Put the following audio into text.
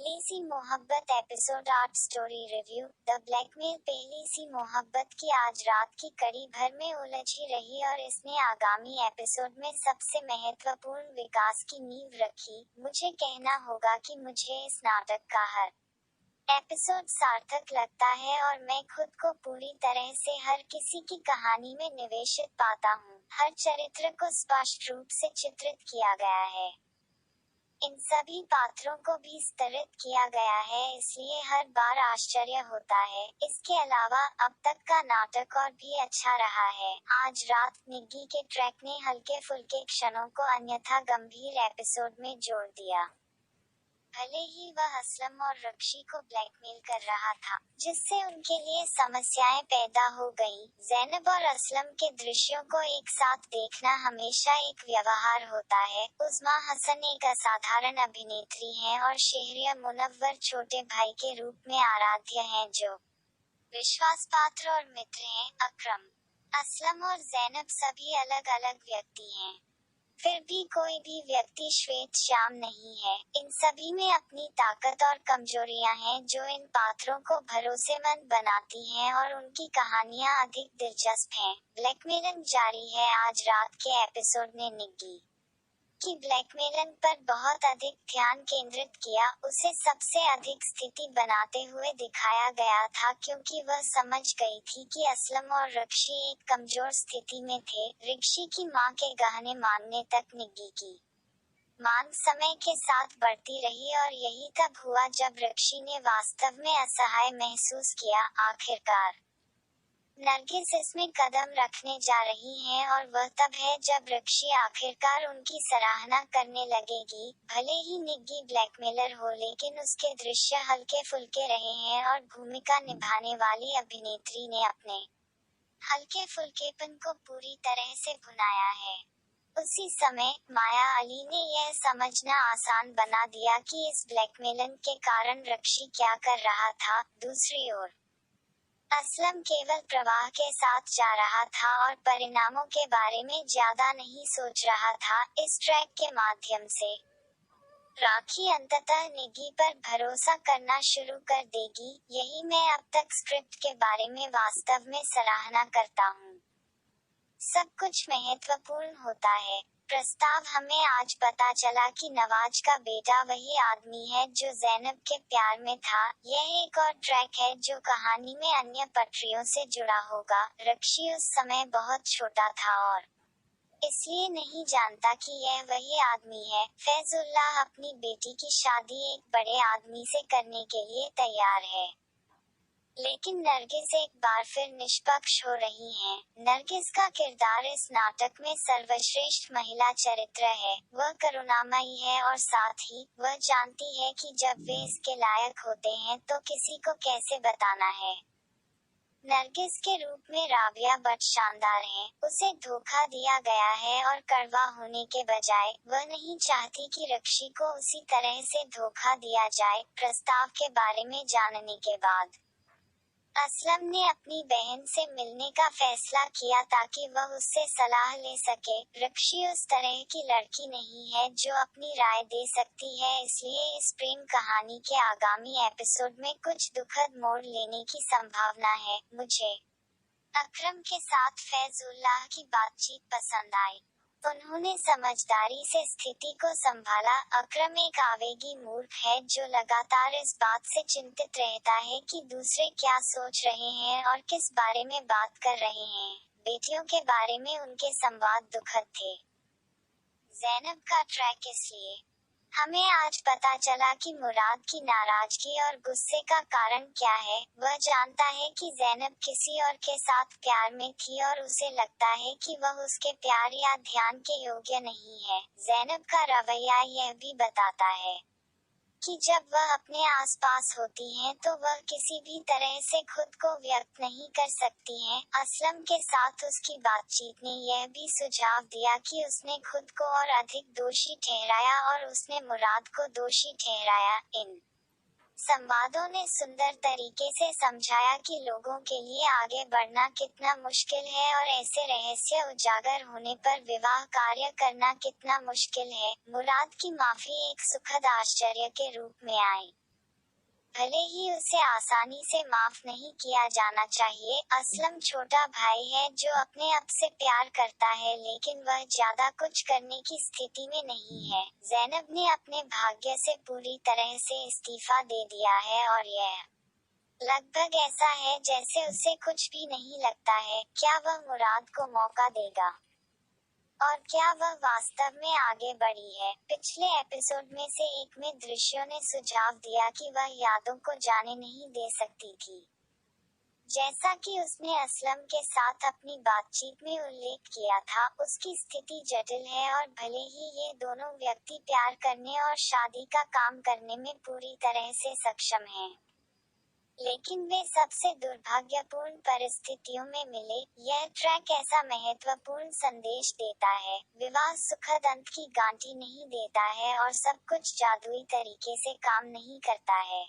पहली सी मोहब्बत episode 8 story review. The blackmail. पहली सी मोहब्बत की आज रात की कड़ी भर में उलझी रही और इसने आगामी एपिसोड में सबसे महत्वपूर्ण विकास की नींव रखी। मुझे कहना होगा कि मुझे इस नाटक का हर एपिसोड सार्थक लगता है और मैं खुद को पूरी तरह से हर किसी की कहानी में निवेशित पाता हूँ। हर चरित्र को स्पष्ट रूप से चित्रित किया गया है। इन सभी पात्रों को भी स्तरित किया गया है, इसलिए हर बार आश्चर्य होता है। इसके अलावा अब तक का नाटक और भी अच्छा रहा है। आज रात निग्गी के ट्रैक ने हल्के फुल्के क्षणों को अन्यथा गंभीर एपिसोड में जोड़ दिया। भले ही वह असलम और रक्षी को ब्लैकमेल कर रहा था, जिससे उनके लिए समस्याएं पैदा हो गईं। ज़ैनब और असलम के दृश्यों को एक साथ देखना हमेशा एक व्यवहार होता है। उज़्मा हसन एक असाधारण अभिनेत्री हैं और शहरिया मुनव्वर छोटे भाई के रूप में आराध्य हैं, जो विश्वासपात्र और मित्र हैं। अकरम, असलम और ज़ैनब सभी अलग अलग व्यक्ति हैं, फिर भी कोई भी व्यक्ति श्वेत श्याम नहीं है। इन सभी में अपनी ताकत और कमजोरियां हैं जो इन पात्रों को भरोसेमंद बनाती हैं और उनकी कहानियां अधिक दिलचस्प हैं। ब्लैकमेलन जारी है। आज रात के एपिसोड ने निग्गी की ब्लैकमेलन पर बहुत अधिक ध्यान केंद्रित किया। उसे सबसे अधिक स्थिति बनाते हुए दिखाया गया था, क्योंकि वह समझ गई थी कि असलम और रक्षी एक कमजोर स्थिति में थे। रक्षी की मां के गहने मांगने तक निग्गी की मांग समय के साथ बढ़ती रही और यही तब हुआ जब रक्षी ने वास्तव में असहाय महसूस किया। आखिरकार नरगिस इसमें कदम रखने जा रही हैं और वह तब है जब रक्षी आखिरकार उनकी सराहना करने लगेगी। भले ही निग्गी ब्लैकमेलर हो, लेकिन उसके दृश्य हल्के फुल्के रहे हैं और भूमिका निभाने वाली अभिनेत्री ने अपने हल्के फुल्केपन को पूरी तरह से भुनाया है। उसी समय माया अली ने यह समझना आसान बना दिया कि इस ब्लैकमेलन के कारण रक्षी क्या कर रहा था। दूसरी ओर असलम केवल प्रवाह के साथ जा रहा था और परिणामों के बारे में ज्यादा नहीं सोच रहा था। इस ट्रैक के माध्यम से राखी अंततः निग्गी पर भरोसा करना शुरू कर देगी। यही मैं अब तक स्क्रिप्ट के बारे में वास्तव में सराहना करता हूँ। सब कुछ महत्वपूर्ण होता है। प्रस्ताव। हमें आज पता चला कि नवाज का बेटा वही आदमी है जो ज़ैनब के प्यार में था। यह एक और ट्रैक है जो कहानी में अन्य पटरियों से जुड़ा होगा। रक्षी उस समय बहुत छोटा था और इसलिए नहीं जानता कि यह वही आदमी है। फैजुल्लाह अपनी बेटी की शादी एक बड़े आदमी से करने के लिए तैयार है, लेकिन नरगिस एक बार फिर निष्पक्ष हो रही हैं। नरगिस का किरदार इस नाटक में सर्वश्रेष्ठ महिला चरित्र है। वह करुणामयी है और साथ ही वह जानती है कि जब वे इसके लायक होते हैं तो किसी को कैसे बताना है। नरगिस के रूप में राबिया भट्ट शानदार हैं। उसे धोखा दिया गया है और कड़वा होने के बजाय वह नहीं चाहती कि रक्षी को उसी तरह से धोखा दिया जाए। प्रस्ताव के बारे में जानने के बाद असलम ने अपनी बहन से मिलने का फैसला किया ताकि वह उससे सलाह ले सके। रक्षी उस तरह की लड़की नहीं है जो अपनी राय दे सकती है, इसलिए इस प्रेम कहानी के आगामी एपिसोड में कुछ दुखद मोड़ लेने की संभावना है। मुझे अकरम के साथ फैजुल्लाह की बातचीत पसंद आई। उन्होंने समझदारी से स्थिति को संभाला। अकरम एक आवेगी मूर्ख है जो लगातार इस बात से चिंतित रहता है कि दूसरे क्या सोच रहे हैं और किस बारे में बात कर रहे हैं। बेटियों के बारे में उनके संवाद दुखद थे। ज़ैनब का ट्रैक। इसलिए हमें आज पता चला कि मुराद की नाराजगी और गुस्से का कारण क्या है। वह जानता है कि ज़ैनब किसी और के साथ प्यार में थी और उसे लगता है कि वह उसके प्यार या ध्यान के योग्य नहीं है। ज़ैनब का रवैया यह भी बताता है कि जब वह अपने आसपास होती हैं तो वह किसी भी तरह से खुद को व्यक्त नहीं कर सकती हैं। असलम के साथ उसकी बातचीत ने यह भी सुझाव दिया कि उसने खुद को और अधिक दोषी ठहराया और उसने मुराद को दोषी ठहराया। इन संवादों ने सुंदर तरीके से समझाया कि लोगों के लिए आगे बढ़ना कितना मुश्किल है और ऐसे रहस्य उजागर होने पर विवाह कार्य करना कितना मुश्किल है। मुराद की माफी एक सुखद आश्चर्य के रूप में आई। भले ही उसे आसानी से माफ नहीं किया जाना चाहिए। असलम छोटा भाई है जो अपने आप से प्यार करता है, लेकिन वह ज्यादा कुछ करने की स्थिति में नहीं है। ज़ैनब ने अपने भाग्य से पूरी तरह से इस्तीफा दे दिया है और यह लगभग ऐसा है जैसे उसे कुछ भी नहीं लगता है। क्या वह मुराद को मौका देगा? और क्या वह वास्तव में आगे बढ़ी है? पिछले एपिसोड में से एक में दृश्यों ने सुझाव दिया कि वह यादों को जाने नहीं दे सकती थी, जैसा कि उसने असलम के साथ अपनी बातचीत में उल्लेख किया था। उसकी स्थिति जटिल है और भले ही ये दोनों व्यक्ति प्यार करने और शादी का काम करने में पूरी तरह से सक्षम हैं, लेकिन वे सबसे दुर्भाग्यपूर्ण परिस्थितियों में मिले। यह ट्रैक ऐसा महत्वपूर्ण संदेश देता है, विवाह सुखद अंत की गारंटी नहीं देता है और सब कुछ जादुई तरीके से काम नहीं करता है।